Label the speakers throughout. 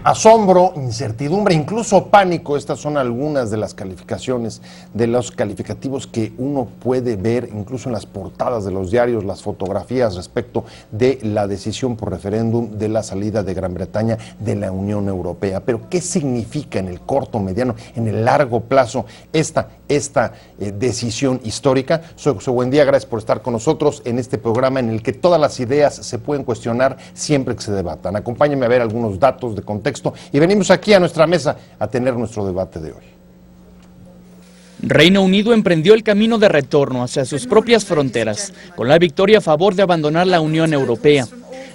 Speaker 1: Asombro, incertidumbre, incluso pánico, estas son algunas de las calificaciones, de los calificativos que uno puede ver incluso en las portadas de los diarios, las fotografías respecto de la decisión por referéndum de la salida de Gran Bretaña de la Unión Europea. Pero ¿qué significa en el corto, mediano, en el largo plazo esta decisión histórica? Soy José Buendía, gracias por estar con nosotros en este programa en el que todas las ideas se pueden cuestionar siempre que se debatan. Acompáñenme a ver algunos datos de contexto y venimos aquí a nuestra mesa a tener nuestro debate de hoy.
Speaker 2: Reino Unido emprendió el camino de retorno hacia sus propias fronteras, con la victoria a favor de abandonar la Unión Europea.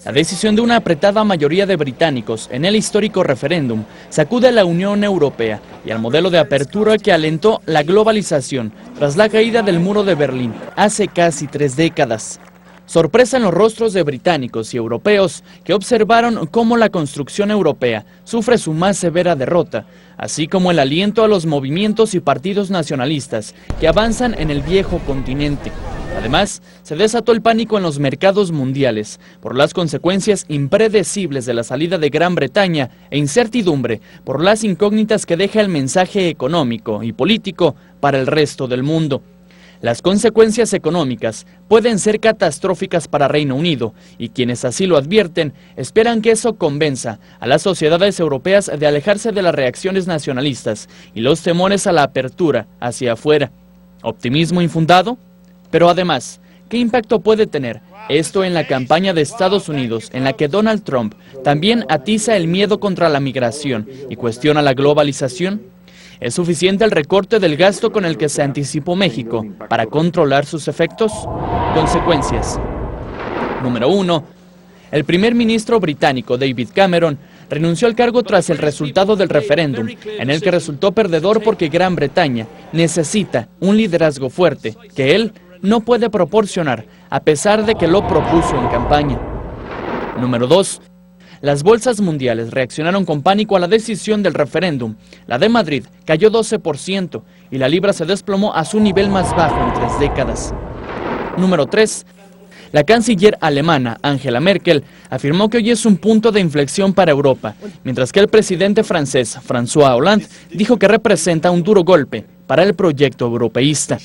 Speaker 2: La decisión de una apretada mayoría de británicos en el histórico referéndum sacude a la Unión Europea y al modelo de apertura que alentó la globalización tras la caída del muro de Berlín hace casi 3 décadas. Sorpresa en los rostros de británicos y europeos que observaron cómo la construcción europea sufre su más severa derrota, así como el aliento a los movimientos y partidos nacionalistas que avanzan en el viejo continente. Además, se desató el pánico en los mercados mundiales por las consecuencias impredecibles de la salida de Gran Bretaña e incertidumbre por las incógnitas que deja el mensaje económico y político para el resto del mundo. Las consecuencias económicas pueden ser catastróficas para Reino Unido y quienes así lo advierten esperan que eso convenza a las sociedades europeas de alejarse de las reacciones nacionalistas y los temores a la apertura hacia afuera. ¿Optimismo infundado? Pero además, ¿qué impacto puede tener esto en la campaña de Estados Unidos, en la que Donald Trump también atiza el miedo contra la migración y cuestiona la globalización? ¿Es suficiente el recorte del gasto con el que se anticipó México para controlar sus efectos? Consecuencias. Número 1. El primer ministro británico David Cameron renunció al cargo tras el resultado del referéndum, en el que resultó perdedor porque Gran Bretaña necesita un liderazgo fuerte que él no puede proporcionar, a pesar de que lo propuso en campaña. Número 2. Las bolsas mundiales reaccionaron con pánico a la decisión del referéndum. La de Madrid cayó 12% y la libra se desplomó a su nivel más bajo en 3 décadas. Número 3. La canciller alemana Angela Merkel afirmó que hoy es un punto de inflexión para Europa, mientras que el presidente francés François Hollande dijo que representa un duro golpe para el proyecto europeísta.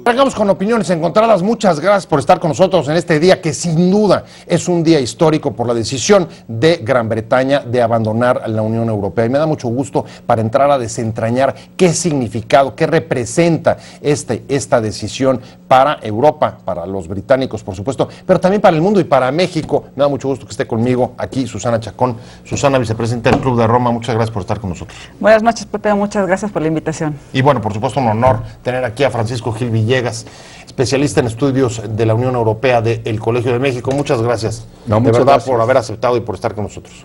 Speaker 1: Arrancamos con opiniones encontradas. Muchas gracias por estar con nosotros en este día que sin duda es un día histórico por la decisión de Gran Bretaña de abandonar la Unión Europea. Y me da mucho gusto para entrar a desentrañar qué significado, qué representa esta decisión para Europa, para los británicos, por supuesto, pero también para el mundo y para México. Me da mucho gusto que esté conmigo aquí Susana Chacón. Susana, vicepresidenta del Club de Roma, muchas gracias por estar con nosotros.
Speaker 3: Buenas noches, Pepe, muchas gracias por la invitación.
Speaker 1: Y bueno, por supuesto, un honor tener aquí a Francisco Gil Villegas, especialista en estudios de la Unión Europea del Colegio de México. Muchas gracias, de verdad, gracias por haber aceptado y por estar con nosotros.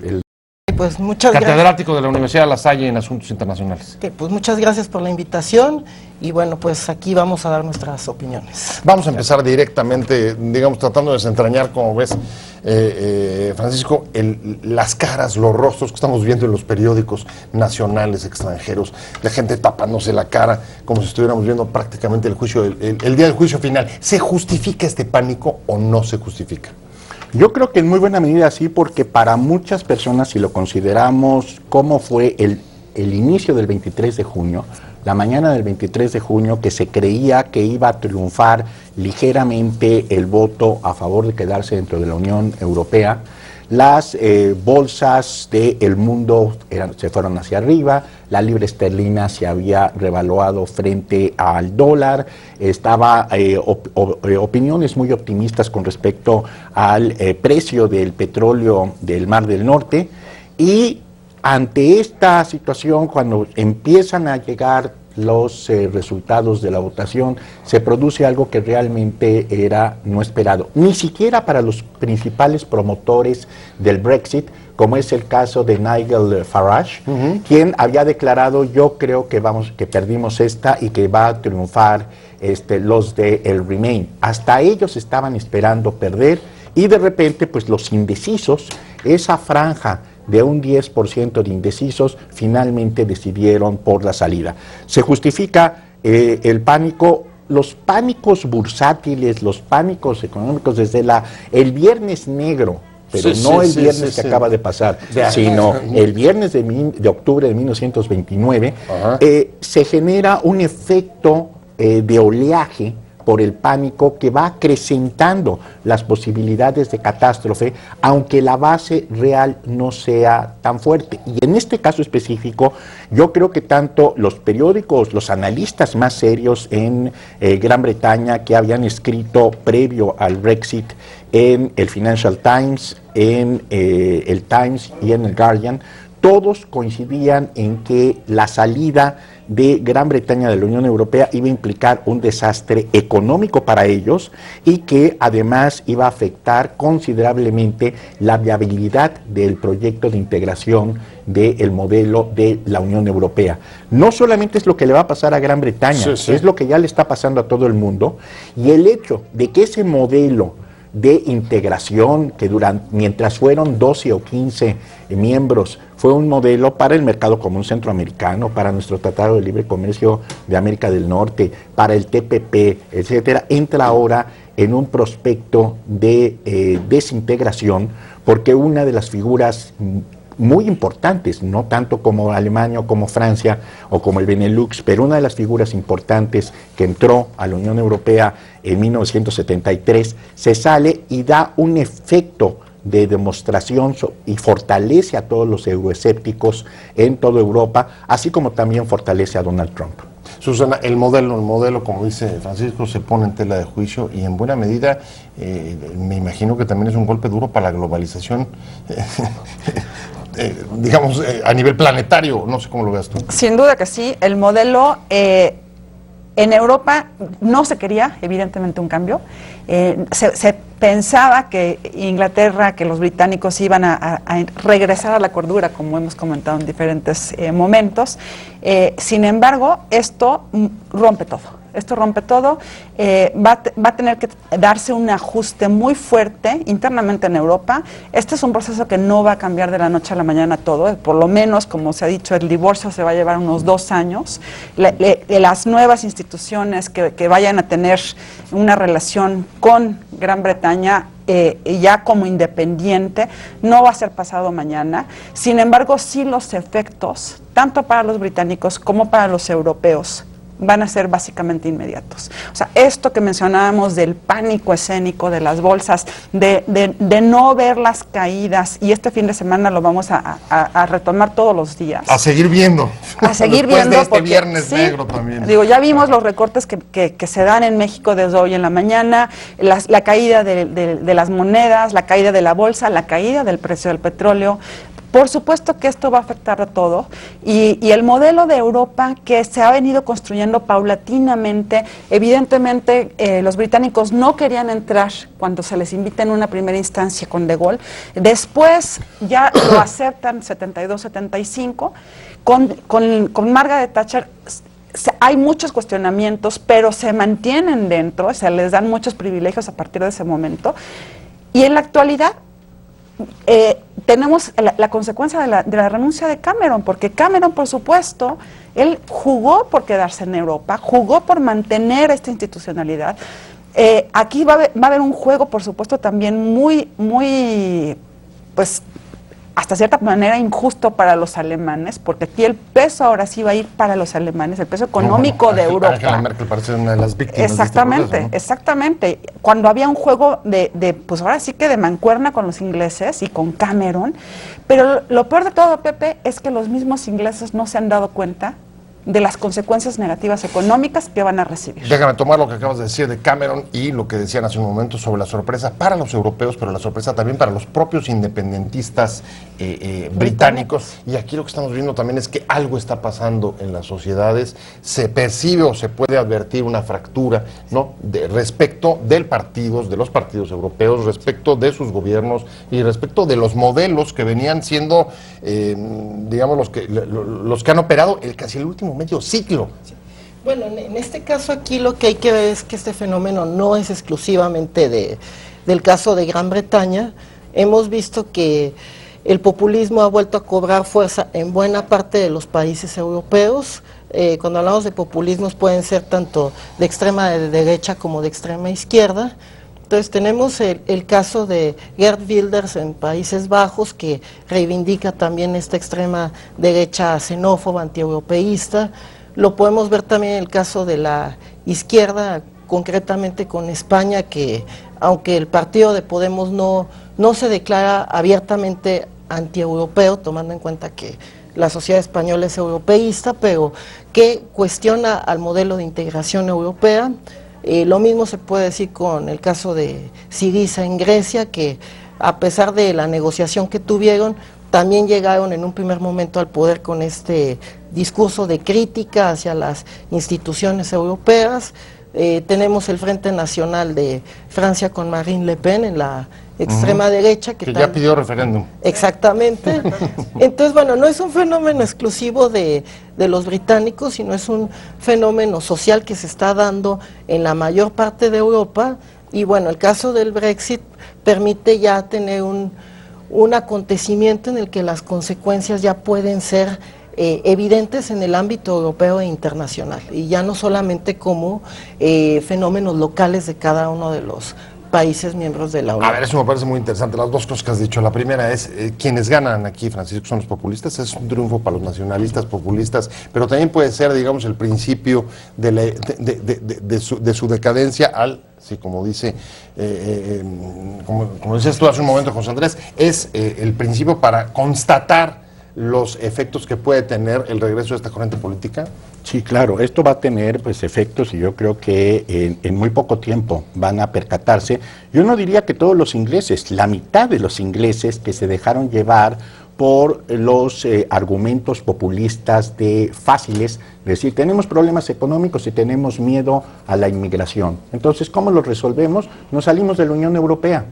Speaker 4: Pues muchas
Speaker 1: Catedrático de la Universidad de La Salle en Asuntos Internacionales.
Speaker 4: Pues muchas gracias por la invitación y bueno, pues aquí vamos a dar nuestras opiniones.
Speaker 1: Vamos a empezar directamente, digamos, tratando de desentrañar, como ves, Francisco, las caras, los rostros que estamos viendo en los periódicos nacionales, extranjeros, la gente tapándose la cara, como si estuviéramos viendo prácticamente el día del juicio final. ¿Se justifica este pánico o no se justifica?
Speaker 5: Yo creo que en muy buena medida sí, porque para muchas personas, si lo consideramos como fue el inicio del 23 de junio, la mañana del 23 de junio, que se creía que iba a triunfar ligeramente el voto a favor de quedarse dentro de la Unión Europea, las bolsas del mundo se fueron hacia arriba, la libra esterlina se había revaluado frente al dólar, estaba opiniones muy optimistas con respecto al precio del petróleo del Mar del Norte, y ante esta situación, cuando empiezan a llegar los resultados de la votación, se produce algo que realmente era no esperado, ni siquiera para los principales promotores del Brexit, como es el caso de Nigel Farage, quien había declarado: yo creo que perdimos esta y que va a triunfar los de el Remain. Hasta ellos estaban esperando perder, y de repente pues los indecisos, esa franja de un 10% de indecisos, finalmente decidieron por la salida. Se justifica el pánico, los pánicos bursátiles, los pánicos económicos desde el Viernes Negro pero
Speaker 1: Sí,
Speaker 5: no
Speaker 1: sí,
Speaker 5: el
Speaker 1: sí,
Speaker 5: viernes
Speaker 1: sí,
Speaker 5: que
Speaker 1: sí.
Speaker 5: acaba de pasar, sino el viernes de octubre de 1929, se genera un efecto de oleaje por el pánico que va acrecentando las posibilidades de catástrofe, aunque la base real no sea tan fuerte. Y en este caso específico, yo creo que tanto los periódicos, los analistas más serios en Gran Bretaña que habían escrito previo al Brexit en el Financial Times, en el Times y en el Guardian, todos coincidían en que la salida de Gran Bretaña de la Unión Europea iba a implicar un desastre económico para ellos y que además iba a afectar considerablemente la viabilidad del proyecto de integración del modelo de la Unión Europea. No solamente es lo que le va a pasar a Gran Bretaña, es lo que ya le está pasando a todo el mundo, y el hecho de que ese modelo de integración que mientras fueron 12 o 15 miembros, fue un modelo para el mercado común centroamericano, para nuestro Tratado de Libre Comercio de América del Norte, para el TPP, etcétera, entra ahora en un prospecto de desintegración, porque una de las figuras muy importantes, no tanto como Alemania o como Francia o como el Benelux, pero una de las figuras importantes que entró a la Unión Europea en 1973, se sale y da un efecto de demostración y fortalece a todos los euroescépticos en toda Europa, así como también fortalece a Donald Trump.
Speaker 1: Susana, el modelo, como dice Francisco, se pone en tela de juicio y en buena medida me imagino que también es un golpe duro para la globalización, digamos, a nivel planetario, no sé cómo lo veas tú.
Speaker 3: Sin duda que sí, el modelo en Europa no se quería, evidentemente, un cambio. Se pensaba que Inglaterra, que los británicos iban a regresar a la cordura, como hemos comentado en diferentes momentos. Sin embargo, esto rompe todo. Esto rompe todo, va a tener que darse un ajuste muy fuerte internamente en Europa. Este es un proceso que no va a cambiar de la noche a la mañana todo, por lo menos, como se ha dicho, el divorcio se va a llevar unos 2 años. Las nuevas instituciones que vayan a tener una relación con Gran Bretaña, ya como independiente, no va a ser pasado mañana. Sin embargo, sí los efectos, tanto para los británicos como para los europeos, van a ser básicamente inmediatos. O sea, esto que mencionábamos del pánico escénico, de las bolsas, de no ver las caídas, y este fin de semana lo vamos a retomar todos los días.
Speaker 1: A seguir viendo.
Speaker 3: A seguir
Speaker 1: después
Speaker 3: viendo.
Speaker 1: De este
Speaker 3: porque,
Speaker 1: viernes
Speaker 3: sí,
Speaker 1: negro también.
Speaker 3: Digo, ya vimos los recortes que se dan en México desde hoy en la mañana, la caída de las monedas, la caída de la bolsa, la caída del precio del petróleo. Por supuesto que esto va a afectar a todo, y el modelo de Europa que se ha venido construyendo paulatinamente, evidentemente los británicos no querían entrar cuando se les invita en una primera instancia con De Gaulle, después ya lo aceptan 72-75, con Margaret Thatcher hay muchos cuestionamientos, pero se mantienen dentro, se les dan muchos privilegios a partir de ese momento, y en la actualidad tenemos la consecuencia de la renuncia de Cameron, porque Cameron, por supuesto, él jugó por quedarse en Europa, jugó por mantener esta institucionalidad. Aquí va a haber un juego, por supuesto, también muy, pues, hasta cierta manera injusto para los alemanes, porque aquí el peso ahora sí va a ir para los alemanes, el peso económico de Europa.
Speaker 1: Angela Merkel parece una de las víctimas.
Speaker 3: Exactamente,
Speaker 1: de este proceso, ¿no? Exactamente.
Speaker 3: Cuando había un juego pues ahora sí que de mancuerna con los ingleses y con Cameron, pero lo peor de todo, Pepe, es que los mismos ingleses no se han dado cuenta de las consecuencias negativas económicas que van a recibir.
Speaker 1: Déjame tomar lo que acabas de decir de Cameron y lo que decían hace un momento sobre la sorpresa para los europeos, pero la sorpresa también para los propios independentistas británicos. Y aquí lo que estamos viendo también es que algo está pasando en las sociedades, se percibe o se puede advertir una fractura, ¿no?, respecto de los partidos europeos, respecto de sus gobiernos y respecto de los modelos que venían siendo, digamos, los que han operado casi el último medio siglo.
Speaker 4: Bueno, en este caso aquí lo que hay que ver es que este fenómeno no es exclusivamente del caso de Gran Bretaña. Hemos visto que el populismo ha vuelto a cobrar fuerza en buena parte de los países europeos. Cuando hablamos de populismos pueden ser tanto de extrema derecha como de extrema izquierda, Entonces tenemos el caso de Geert Wilders en Países Bajos, que reivindica también esta extrema derecha xenófoba, antieuropeísta. Lo podemos ver también en el caso de la izquierda, concretamente con España, que aunque el partido de Podemos no se declara abiertamente antieuropeo, tomando en cuenta que la sociedad española es europeísta, pero que cuestiona al modelo de integración europea. Lo mismo se puede decir con el caso de Syriza en Grecia, que a pesar de la negociación que tuvieron, también llegaron en un primer momento al poder con este discurso de crítica hacia las instituciones europeas. Tenemos el Frente Nacional de Francia con Marine Le Pen en la extrema derecha.
Speaker 1: Que ya pidió referéndum.
Speaker 4: Exactamente. Entonces, bueno, no es un fenómeno exclusivo de los británicos, sino es un fenómeno social que se está dando en la mayor parte de Europa. Y bueno, el caso del Brexit permite ya tener un acontecimiento en el que las consecuencias ya pueden ser evidentes en el ámbito europeo e internacional, y ya no solamente como fenómenos locales de cada uno de los países miembros de la Unión.
Speaker 1: A ver, eso me parece muy interesante, las dos cosas que has dicho. La primera es, quienes ganan aquí, Francisco, son los populistas. Es un triunfo para los nacionalistas populistas, pero también puede ser, digamos, el principio de su decadencia al, sí, como dice, como decías tú hace un momento, José Andrés, es el principio para constatar los efectos que puede tener el regreso de esta corriente política.
Speaker 5: Sí, claro, esto va a tener pues efectos, y yo creo que en muy poco tiempo van a percatarse. Yo no diría que todos los ingleses, la mitad de los ingleses que se dejaron llevar por los argumentos populistas fáciles, de decir, tenemos problemas económicos y tenemos miedo a la inmigración. Entonces, ¿cómo los resolvemos? Nos salimos de la Unión Europea.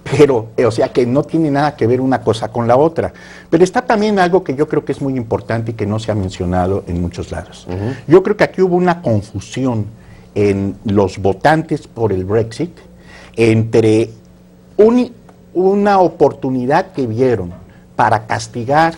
Speaker 5: Pero, o sea, que no tiene nada que ver una cosa con la otra. Pero está también algo que yo creo que es muy importante y que no se ha mencionado en muchos lados. Yo creo que aquí hubo una confusión en los votantes por el Brexit entre una oportunidad que vieron para castigar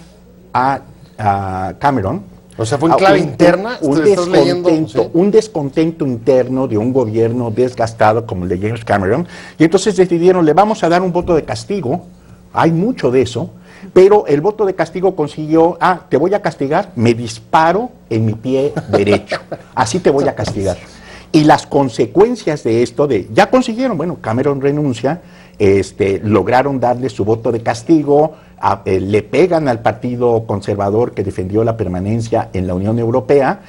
Speaker 5: a Cameron.
Speaker 1: O sea, fue en clave interna.
Speaker 5: Un descontento interno de un gobierno desgastado como el de James Cameron, y entonces decidieron, le vamos a dar un voto de castigo. Hay mucho de eso, pero el voto de castigo consiguió, te voy a castigar, me disparo en mi pie derecho, así te voy a castigar. Y las consecuencias de esto, ya consiguieron, bueno, Cameron renuncia, lograron darle su voto de castigo, le pegan al Partido Conservador que defendió la permanencia en la Unión Europea,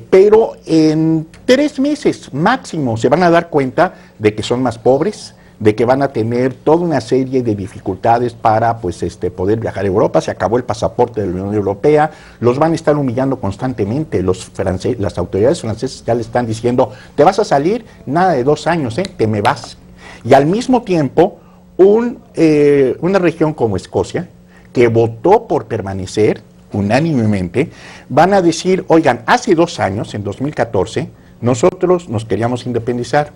Speaker 5: pero en 3 meses máximo se van a dar cuenta de que son más pobres, de que van a tener toda una serie de dificultades para poder viajar a Europa. Se acabó el pasaporte de la Unión Europea, los van a estar humillando constantemente. Las autoridades francesas ya le están diciendo, te vas a salir, nada de 2 años, te me vas. Y al mismo tiempo, una región como Escocia, que votó por permanecer unánimemente, van a decir, oigan, hace 2 años, en 2014, nosotros nos queríamos independizar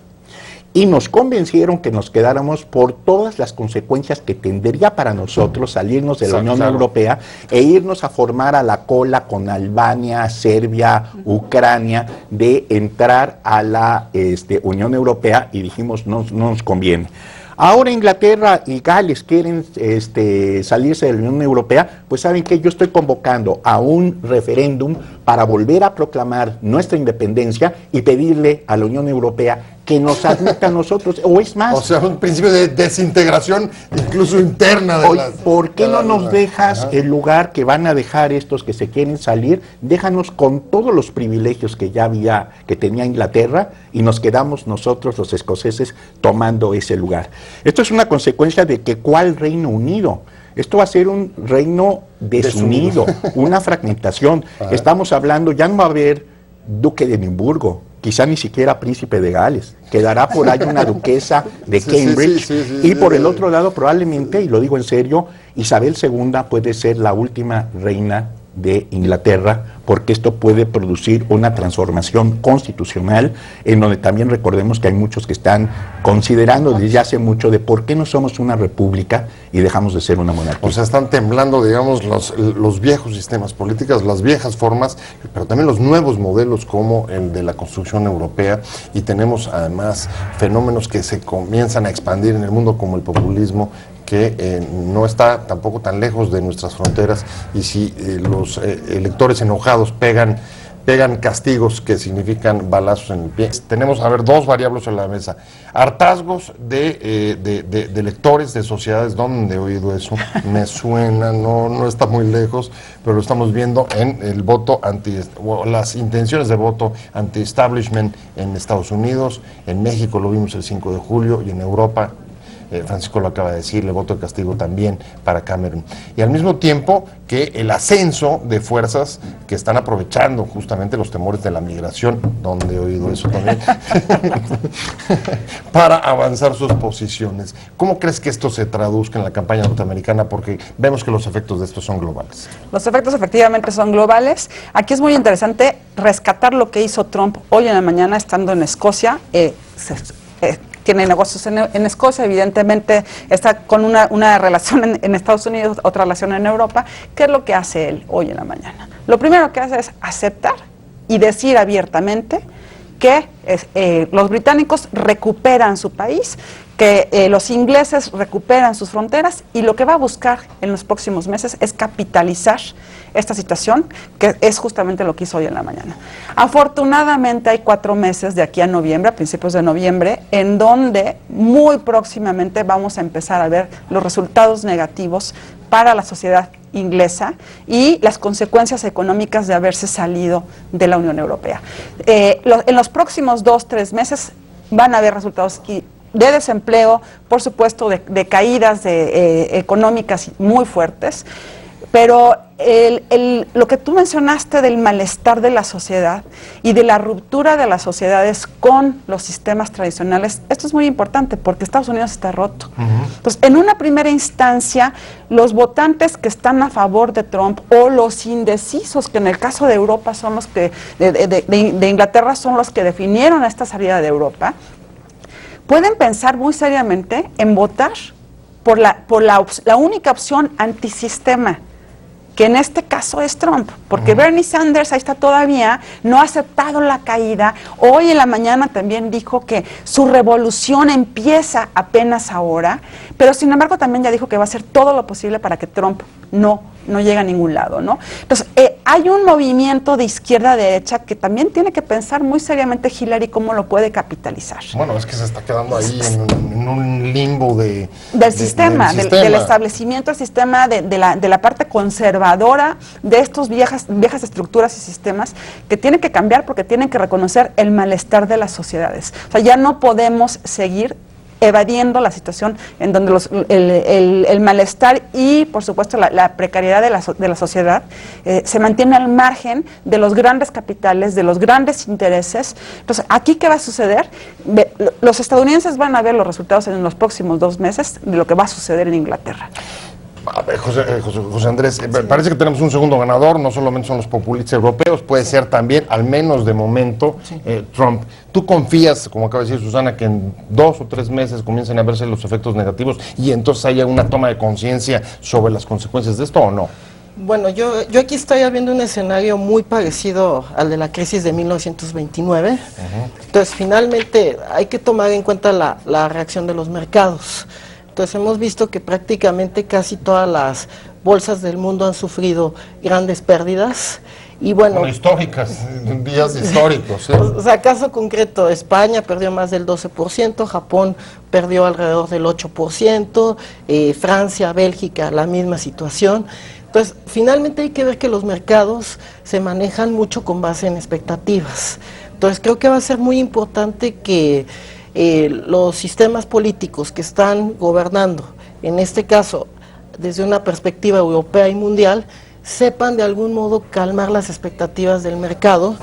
Speaker 5: y nos convencieron que nos quedáramos por todas las consecuencias que tendría para nosotros salirnos de la Unión Europea e irnos a formar a la cola con Albania, Serbia, Ucrania, de entrar a la Unión Europea, y dijimos, no nos conviene. Ahora Inglaterra y Gales quieren salirse de la Unión Europea, pues saben que yo estoy convocando a un referéndum para volver a proclamar nuestra independencia y pedirle a la Unión Europea que nos admita a nosotros, o es más.
Speaker 1: O sea, un principio de desintegración incluso interna de
Speaker 5: ¿por qué no nos dejas el lugar que van a dejar estos que se quieren salir? Déjanos con todos los privilegios que ya que tenía Inglaterra, y nos quedamos nosotros los escoceses tomando ese lugar. Esto es una consecuencia de que ¿cuál Reino Unido? Esto va a ser un reino desunido, una fragmentación. Estamos hablando, ya no va a haber duque de Edimburgo, quizá ni siquiera príncipe de Gales, quedará por ahí una duquesa de Cambridge, y por el otro lado probablemente, y lo digo en serio, Isabel II puede ser la última reina de Inglaterra, porque esto puede producir una transformación constitucional, en donde también recordemos que hay muchos que están considerando desde hace mucho de por qué no somos una república y dejamos de ser una monarquía.
Speaker 1: O sea, están temblando, digamos, los viejos sistemas políticos, las viejas formas, pero también los nuevos modelos como el de la construcción europea, y tenemos además fenómenos que se comienzan a expandir en el mundo como el populismo, que no está tampoco tan lejos de nuestras fronteras, y si los electores enojados pegan castigos que significan balazos en el pie. Tenemos, a ver, dos variables en la mesa. Hartazgos de electores de sociedades. ¿Dónde he oído eso? Me suena, no está muy lejos, pero lo estamos viendo en el voto las intenciones de voto anti-establishment en Estados Unidos, en México lo vimos el 5 de julio, y en Europa, Francisco lo acaba de decir, el voto de castigo también para Cameron. Y al mismo tiempo que el ascenso de fuerzas que están aprovechando justamente los temores de la migración, donde he oído eso también, para avanzar sus posiciones. ¿Cómo crees que esto se traduzca en la campaña norteamericana? Porque vemos que los efectos de esto son globales.
Speaker 3: Los efectos efectivamente son globales. Aquí es muy interesante rescatar lo que hizo Trump hoy en la mañana estando en Escocia. Tiene negocios en Escocia, evidentemente está con una relación en Estados Unidos, otra relación en Europa. ¿Qué es lo que hace él hoy en la mañana? Lo primero que hace es aceptar y decir abiertamente que los británicos recuperan su país, que los ingleses recuperan sus fronteras, y lo que va a buscar en los próximos meses es capitalizar esta situación, que es justamente lo que hizo hoy en la mañana. Afortunadamente hay 4 meses de aquí a noviembre, a principios de noviembre, en donde muy próximamente vamos a empezar a ver los resultados negativos para la sociedad inglesa y las consecuencias económicas de haberse salido de la Unión Europea. En los próximos 2-3 meses van a haber resultados de desempleo, por supuesto, de caídas económicas muy fuertes, pero lo que tú mencionaste del malestar de la sociedad y de la ruptura de las sociedades con los sistemas tradicionales, esto es muy importante porque Estados Unidos está roto. Entonces, en una primera instancia, los votantes que están a favor de Trump o los indecisos, que en el caso de Europa son los que, de Inglaterra son los que definieron esta salida de Europa, pueden pensar muy seriamente en votar por la única opción antisistema, que en este caso es Trump, porque Bernie Sanders ahí está todavía, no ha aceptado la caída. Hoy en la mañana también dijo que su revolución empieza apenas ahora, pero sin embargo también ya dijo que va a hacer todo lo posible para que Trump no llegue a ningún lado, ¿no? Entonces, hay un movimiento de izquierda a derecha que también tiene que pensar muy seriamente Hillary cómo lo puede capitalizar.
Speaker 1: Bueno, es que se está quedando ahí en un limbo del
Speaker 3: sistema. Del establecimiento del sistema, de la parte conservadora de estos viejas estructuras y sistemas que tienen que cambiar porque tienen que reconocer el malestar de las sociedades. O sea, ya no podemos seguir evadiendo la situación en donde el malestar y, por supuesto, la precariedad de la sociedad se mantiene al margen de los grandes capitales, de los grandes intereses. Entonces, ¿aquí qué va a suceder? Los estadounidenses van a ver los resultados en los próximos 2 meses de lo que va a suceder en Inglaterra.
Speaker 1: A ver, José Andrés, parece que tenemos un segundo ganador, no solamente son los populistas europeos, puede ser también, al menos de momento, Trump. ¿Tú confías, como acaba de decir Susana, que en 2 o 3 meses comiencen a verse los efectos negativos y entonces haya una toma de conciencia sobre las consecuencias de esto o no?
Speaker 4: Bueno, yo aquí estoy viendo un escenario muy parecido al de la crisis de 1929. Entonces, finalmente, hay que tomar en cuenta la reacción de los mercados. Entonces hemos visto que prácticamente casi todas las bolsas del mundo han sufrido grandes pérdidas y bueno,
Speaker 1: históricas, días históricos.
Speaker 4: O sea, caso concreto, España perdió más del 12%, Japón perdió alrededor del 8%, Francia, Bélgica, la misma situación. Entonces, finalmente hay que ver que los mercados se manejan mucho con base en expectativas. Entonces, creo que va a ser muy importante que los sistemas políticos que están gobernando, en este caso desde una perspectiva europea y mundial, sepan de algún modo calmar las expectativas del mercado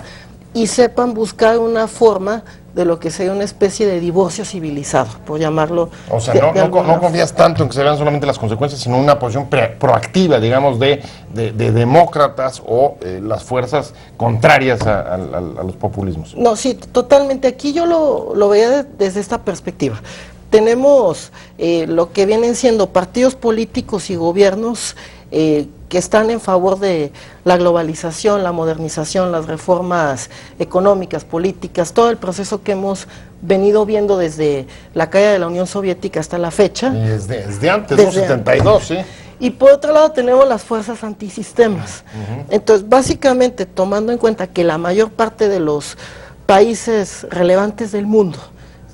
Speaker 4: y sepan buscar una forma de lo que sería una especie de divorcio civilizado, por llamarlo.
Speaker 1: O sea, no confías tanto en que se vean solamente las consecuencias, sino una posición proactiva, digamos, de demócratas o las fuerzas contrarias a los populismos.
Speaker 4: No, sí, totalmente. Aquí yo lo veía desde esta perspectiva. Tenemos lo que vienen siendo partidos políticos y gobiernos que están en favor de la globalización, la modernización, las reformas económicas, políticas, todo el proceso que hemos venido viendo desde la caída de la Unión Soviética hasta la fecha.
Speaker 1: Y desde antes, ¿no? 72, ¿sí?
Speaker 4: Y por otro lado tenemos las fuerzas antisistemas. Entonces, básicamente, tomando en cuenta que la mayor parte de los países relevantes del mundo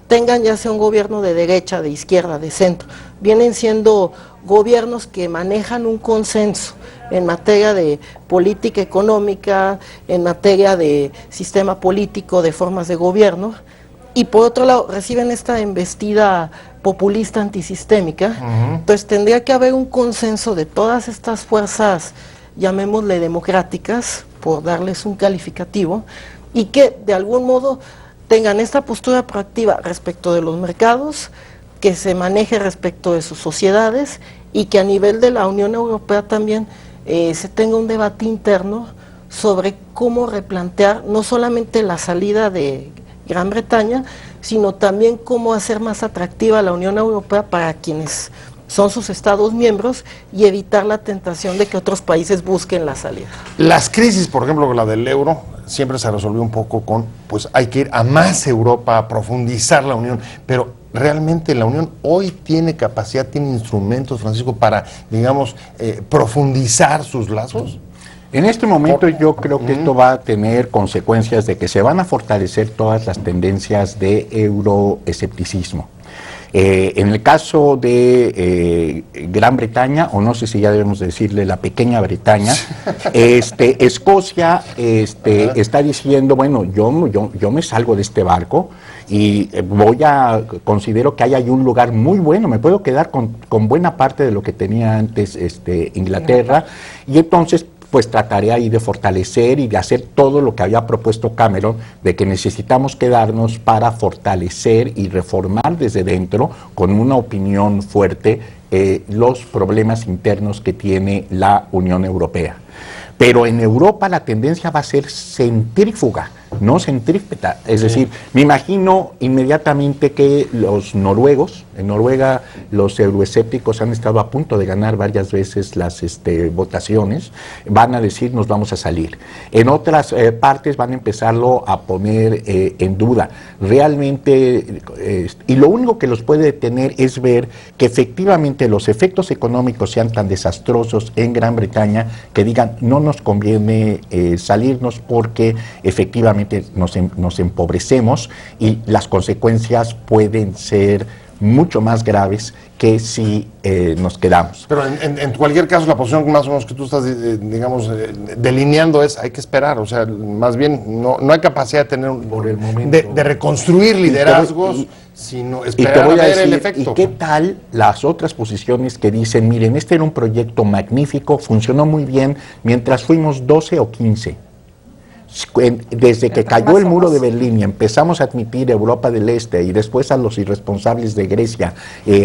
Speaker 4: tengan ya sea un gobierno de derecha, de izquierda, de centro, vienen siendo gobiernos que manejan un consenso en materia de política económica, en materia de sistema político, de formas de gobierno, y por otro lado reciben esta embestida populista antisistémica. Entonces tendría que haber un consenso de todas estas fuerzas, llamémosle democráticas, por darles un calificativo, y que de algún modo tengan esta postura proactiva respecto de los mercados, que se maneje respecto de sus sociedades, y que a nivel de la Unión Europea también se tenga un debate interno sobre cómo replantear no solamente la salida de Gran Bretaña, sino también cómo hacer más atractiva la Unión Europea para quienes son sus estados miembros y evitar la tentación de que otros países busquen la salida.
Speaker 1: Las crisis, por ejemplo, la del euro, siempre se resolvió un poco con, pues hay que ir a más Europa, a profundizar la Unión, pero realmente la Unión hoy tiene capacidad, tiene instrumentos, Francisco, para, digamos, profundizar sus lazos.
Speaker 5: En este momento yo creo que esto va a tener consecuencias de que se van a fortalecer todas las tendencias de euroescepticismo. En el caso de Gran Bretaña, o no sé si ya debemos decirle la pequeña Bretaña, Escocia está diciendo, bueno, yo me salgo de este barco y considero que hay un lugar muy bueno, me puedo quedar con buena parte de lo que tenía antes Inglaterra, y entonces pues trataré ahí de fortalecer y de hacer todo lo que había propuesto Cameron, de que necesitamos quedarnos para fortalecer y reformar desde dentro, con una opinión fuerte, los problemas internos que tiene la Unión Europea. Pero en Europa la tendencia va a ser centrífuga, no centrípeta. Es decir, me imagino inmediatamente que los noruegos, en Noruega los euroescépticos han estado a punto de ganar varias veces las votaciones, van a decir nos vamos a salir. En otras partes van a empezarlo a poner en duda. Realmente, y lo único que los puede detener es ver que efectivamente los efectos económicos sean tan desastrosos en Gran Bretaña que digan no nos conviene salirnos porque efectivamente nos empobrecemos y las consecuencias pueden ser mucho más graves que si nos quedamos.
Speaker 1: Pero en cualquier caso la posición más o menos que tú estás, digamos, delineando es hay que esperar, o sea, más bien no hay capacidad de tener
Speaker 5: por el momento
Speaker 1: de reconstruir liderazgos, sino esperar a ver el efecto.
Speaker 5: ¿Y qué tal las otras posiciones que dicen, miren, este era un proyecto magnífico, funcionó muy bien mientras fuimos 12 o 15? Desde que cayó el muro de Berlín y empezamos a admitir Europa del Este y después a los irresponsables de Grecia,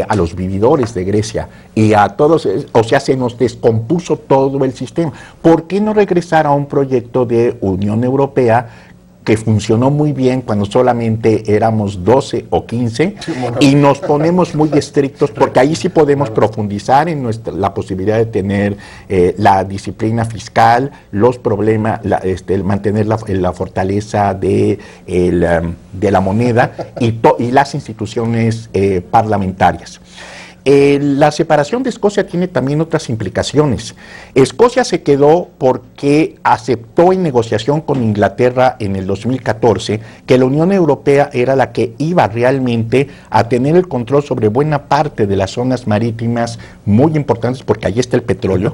Speaker 5: a los vividores de Grecia y a todos, o sea, se nos descompuso todo el sistema. ¿Por qué no regresar a un proyecto de Unión Europea que funcionó muy bien cuando solamente éramos 12 o 15 y nos ponemos muy estrictos, porque ahí sí podemos profundizar en la posibilidad de tener la disciplina fiscal, los problemas, mantener la fortaleza de la moneda y las instituciones parlamentarias. La separación de Escocia tiene también otras implicaciones. Escocia se quedó porque aceptó en negociación con Inglaterra en el 2014 que la Unión Europea era la que iba realmente a tener el control sobre buena parte de las zonas marítimas muy importantes, porque allí está el petróleo,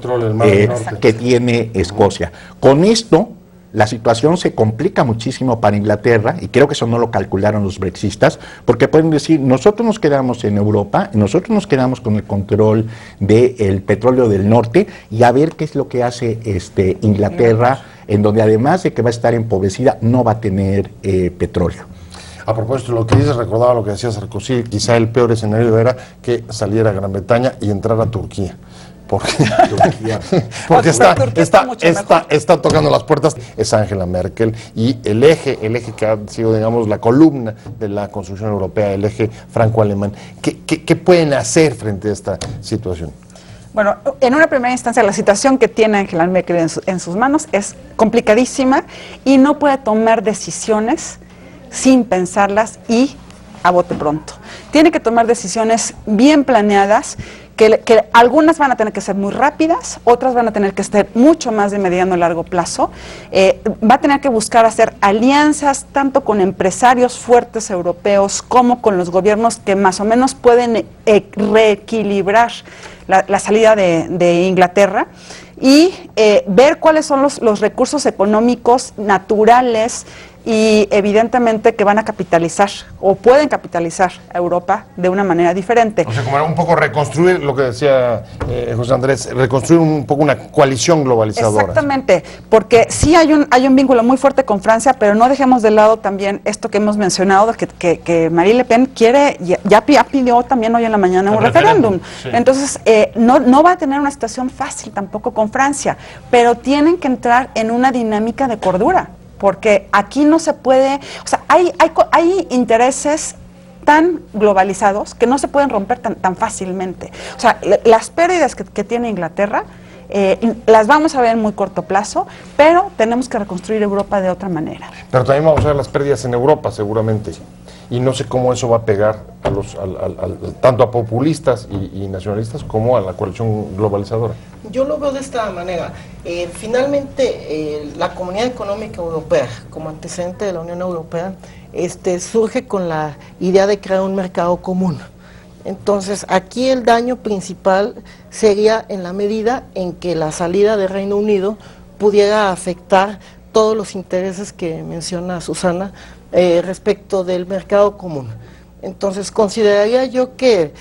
Speaker 5: que tiene Escocia. Con esto, la situación se complica muchísimo para Inglaterra, y creo que eso no lo calcularon los brexistas, porque pueden decir, nosotros nos quedamos en Europa, nosotros nos quedamos con el control del petróleo del norte, y a ver qué es lo que hace Inglaterra en donde además de que va a estar empobrecida, no va a tener petróleo.
Speaker 1: A propósito de lo que dices, recordaba lo que decía Sarkozy, quizá el peor escenario era que saliera Gran Bretaña y entrara Turquía. Porque está tocando las puertas, es Angela Merkel, y el eje que ha sido, digamos, la columna de la construcción europea, el eje franco-alemán. ¿Qué pueden hacer frente a esta situación?
Speaker 3: Bueno, en una primera instancia, la situación que tiene Angela Merkel en sus manos es complicadísima y no puede tomar decisiones sin pensarlas y a bote pronto. Tiene que tomar decisiones bien planeadas, que algunas van a tener que ser muy rápidas, otras van a tener que ser mucho más de mediano a largo plazo. Va a tener que buscar hacer alianzas tanto con empresarios fuertes europeos como con los gobiernos que más o menos pueden reequilibrar la salida de Inglaterra y ver cuáles son los recursos económicos naturales y evidentemente que van a capitalizar o pueden capitalizar a Europa de una manera diferente.
Speaker 1: O sea, como un poco reconstruir lo que decía José Andrés, reconstruir un poco una coalición globalizadora.
Speaker 3: Exactamente, porque sí hay un vínculo muy fuerte con Francia, pero no dejemos de lado también esto que hemos mencionado, que Marine Le Pen quiere, ya pidió también hoy en la mañana un referéndum. Sí. Entonces, no va a tener una situación fácil tampoco con Francia, pero tienen que entrar en una dinámica de cordura. Porque aquí no se puede, o sea, hay intereses tan globalizados que no se pueden romper tan fácilmente. O sea, las pérdidas que tiene Inglaterra las vamos a ver en muy corto plazo, pero tenemos que reconstruir Europa de otra manera.
Speaker 1: Pero también vamos a ver las pérdidas en Europa, seguramente. Y no sé cómo eso va a pegar tanto a populistas y nacionalistas como a la coalición globalizadora.
Speaker 4: Yo lo veo de esta manera. Finalmente, la Comunidad Económica Europea, como antecedente de la Unión Europea, surge con la idea de crear un mercado común. Entonces, aquí el daño principal sería en la medida en que la salida del Reino Unido pudiera afectar todos los intereses que menciona Susana respecto del mercado común. Entonces, consideraría yo que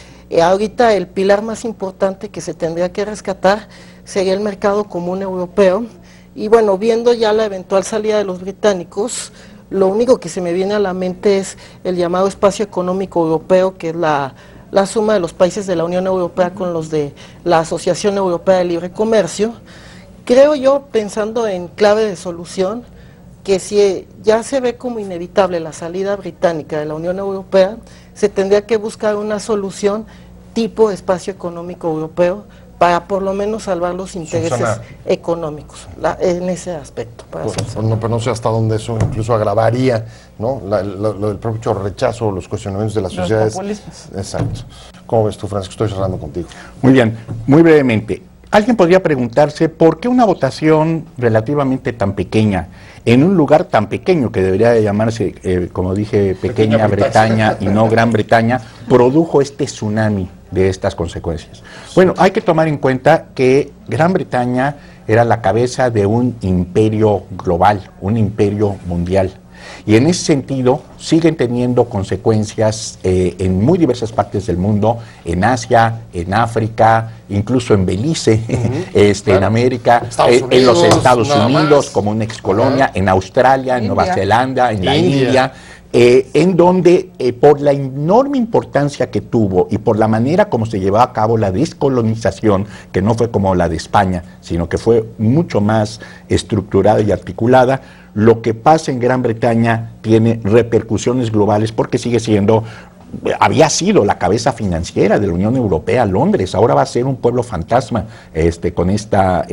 Speaker 4: ahorita el pilar más importante que se tendría que rescatar sería el mercado común europeo. Y bueno, viendo ya la eventual salida de los británicos, lo único que se me viene a la mente es el llamado espacio económico europeo, que es la suma de los países de la Unión Europea con los de la Asociación Europea de Libre Comercio. Creo yo, pensando en clave de solución, que si ya se ve como inevitable la salida británica de la Unión Europea, se tendría que buscar una solución tipo espacio económico europeo para por lo menos salvar los intereses económicos en ese aspecto.
Speaker 1: Pero no sé hasta dónde eso incluso agravaría, ¿no? El propio rechazo o los cuestionamientos de las sociedades. Populismos. Exacto. ¿Cómo ves tú, Francisco? Estoy cerrando contigo.
Speaker 5: Muy bien, muy brevemente. Alguien podría preguntarse por qué una votación relativamente tan pequeña, en un lugar tan pequeño que debería de llamarse, como dije, Pequeña Bretaña y no Gran Bretaña, produjo este tsunami de estas consecuencias. Bueno, hay que tomar en cuenta que Gran Bretaña era la cabeza de un imperio global, un imperio mundial. Y en ese sentido siguen teniendo consecuencias en muy diversas partes del mundo, en Asia, en África, incluso en Belice, en América, en los Estados Unidos como una excolonia, en Australia, en Nueva Zelanda, en la India, en donde por la enorme importancia que tuvo y por la manera como se llevó a cabo la descolonización, que no fue como la de España, sino que fue mucho más estructurada y articulada, lo que pasa en Gran Bretaña tiene repercusiones globales porque había sido la cabeza financiera de la Unión Europea, Londres, ahora va a ser un pueblo fantasma con esta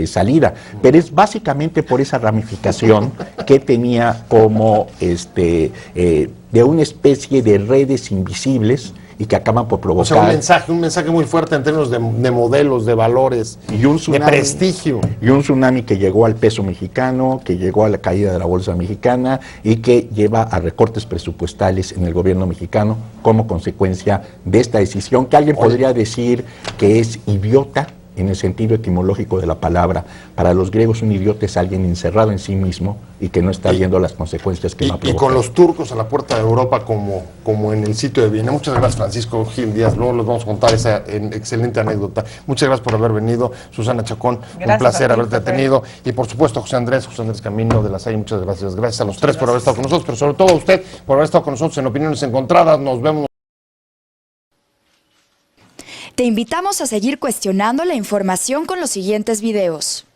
Speaker 5: salida, pero es básicamente por esa ramificación que tenía como de una especie de redes invisibles y que acaban por provocar...
Speaker 1: O sea, un mensaje muy fuerte en términos de modelos, de valores, y un tsunami, de prestigio.
Speaker 5: Y un tsunami que llegó al peso mexicano, que llegó a la caída de la bolsa mexicana y que lleva a recortes presupuestales en el gobierno mexicano como consecuencia de esta decisión que alguien podría decir que es idiota, en el sentido etimológico de la palabra. Para los griegos un idiota es alguien encerrado en sí mismo y que no está viendo las consecuencias que va a provocar.
Speaker 1: Y con los turcos a la puerta de Europa como en el sitio de Viena. Muchas gracias, Francisco Gil Díaz. Luego les vamos a contar esa excelente anécdota. Muchas gracias por haber venido, Susana Chacón. Un placer haberte tenido. Y por supuesto, José Andrés Camino de la Salle, muchas gracias. Gracias a los tres por haber estado con nosotros, pero sobre todo a usted por haber estado con nosotros en Opiniones Encontradas. Nos vemos.
Speaker 6: Te invitamos a seguir cuestionando la información con los siguientes videos.